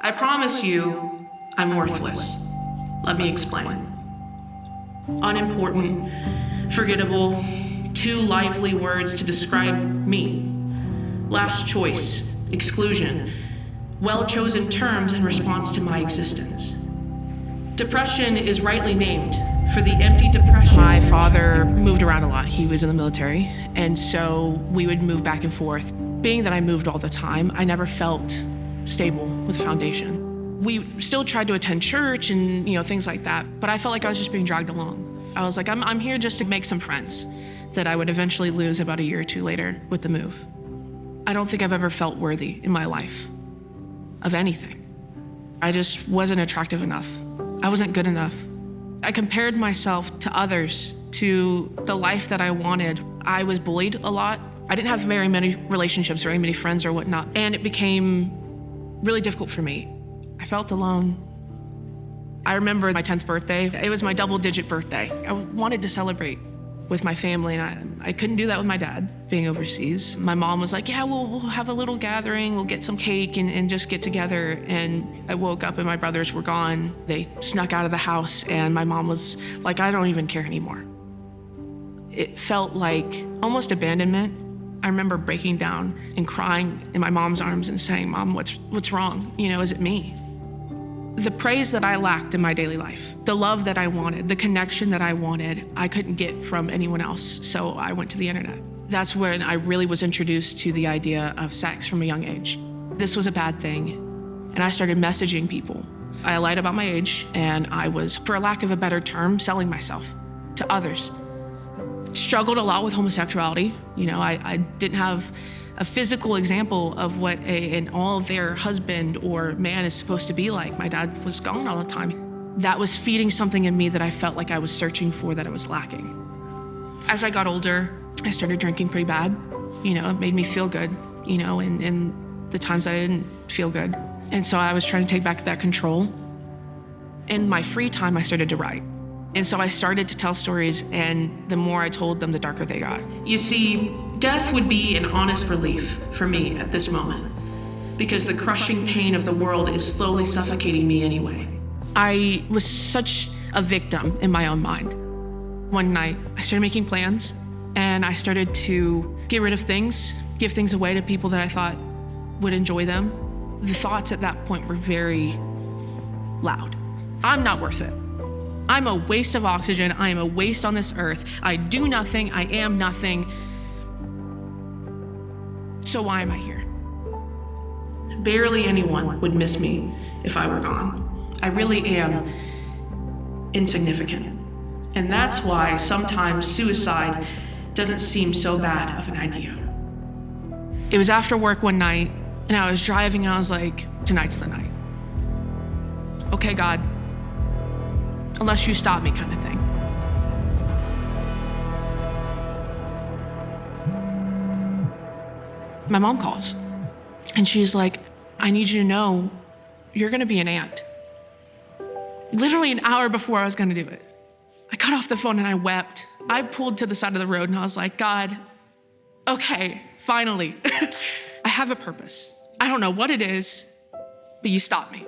I promise you, I'm worthless. Let me explain. Unimportant, forgettable, two lively words to describe me. Last choice, exclusion, well-chosen terms in response to my existence. Depression is rightly named for the empty depression. My father moved around a lot. He was in the military, and so we would move back and forth. Being that I moved all the time, I never felt stable with a foundation. We still tried to attend church and things like that, but I felt like I was just being dragged along. I was like, I'm here just to make some friends that I would eventually lose about a year or two later with the move. I don't think I've ever felt worthy in my life of anything. I just wasn't attractive enough. I wasn't good enough. I compared myself to others, to the life that I wanted. I was bullied a lot. I didn't have very many relationships, very many friends or whatnot, and it became really difficult for me. I felt alone. I remember my 10th birthday. It was my double-digit birthday. I wanted to celebrate with my family, and I couldn't do that with my dad being overseas. My mom was like, yeah, we'll have a little gathering, we'll get some cake and just get together. And I woke up and my brothers were gone. They snuck out of the house and my mom was like, I don't even care anymore. It felt like almost abandonment. I remember breaking down and crying in my mom's arms and saying, Mom, what's wrong? Is it me? The praise that I lacked in my daily life, the love that I wanted, the connection that I wanted, I couldn't get from anyone else, so I went to the internet. That's when I really was introduced to the idea of sex from a young age. This was a bad thing, and I started messaging people. I lied about my age, and I was, for lack of a better term, selling myself to others. Struggled a lot with homosexuality. I didn't have a physical example of what an all-there husband or man is supposed to be like. My dad was gone all the time. That was feeding something in me that I felt like I was searching for, that I was lacking. As I got older, I started drinking pretty bad. It made me feel good, in the times I didn't feel good. And so I was trying to take back that control. In my free time, I started to write. And so I started to tell stories, and the more I told them, the darker they got. You see, death would be an honest relief for me at this moment, because the crushing pain of the world is slowly suffocating me anyway. I was such a victim in my own mind. One night, I started making plans, and I started to get rid of things, give things away to people that I thought would enjoy them. The thoughts at that point were very loud. I'm not worth it. I'm a waste of oxygen. I am a waste on this earth. I do nothing. I am nothing. So why am I here? Barely anyone would miss me if I were gone. I really am insignificant. And that's why sometimes suicide doesn't seem so bad of an idea. It was after work one night, and I was driving, and I was like, tonight's the night. Okay, God, unless you stop me, kind of thing. My mom calls, and she's like, I need you to know you're gonna be an aunt. Literally an hour before I was gonna do it. I got off the phone and I wept. I pulled to the side of the road and I was like, God, okay, finally. I have a purpose. I don't know what it is, but you stopped me.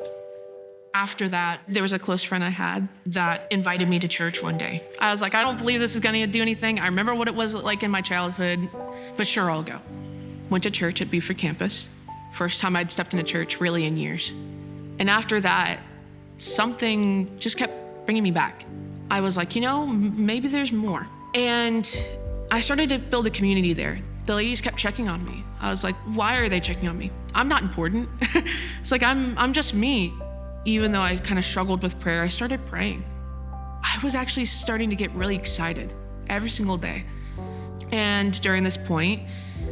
After that, there was a close friend I had that invited me to church one day. I was like, I don't believe this is gonna do anything. I remember what it was like in my childhood, but sure, I'll go. Went to church at Buford campus. First time I'd stepped into church really in years. And after that, something just kept bringing me back. I was like, maybe there's more. And I started to build a community there. The ladies kept checking on me. I was like, why are they checking on me? I'm not important. It's like, I'm just me. Even though I kind of struggled with prayer, I started praying. I was actually starting to get really excited every single day. And during this point,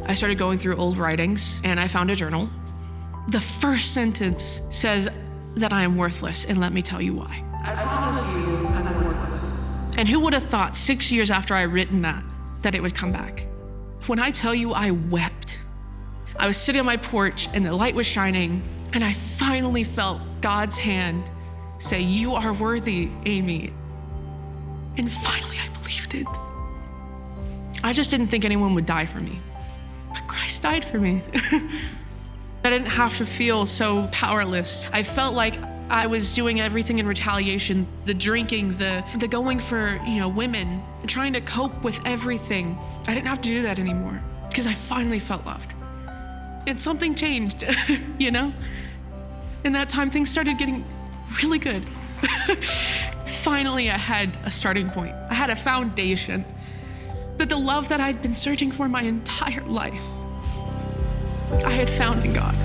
I started going through old writings and I found a journal. The first sentence says that I am worthless, and let me tell you why. I promise you, I'm worthless. And who would have thought 6 years after I written that it would come back? When I tell you I wept, I was sitting on my porch and the light was shining, and I finally felt God's hand say, you are worthy, Amy. And finally I believed it. I just didn't think anyone would die for me. But Christ died for me. I didn't have to feel so powerless. I felt like I was doing everything in retaliation, the drinking, the going for, women, trying to cope with everything. I didn't have to do that anymore because I finally felt loved. And something changed, In that time, things started getting really good. Finally, I had a starting point. I had a foundation. That the love that I'd been searching for my entire life, I had found in God.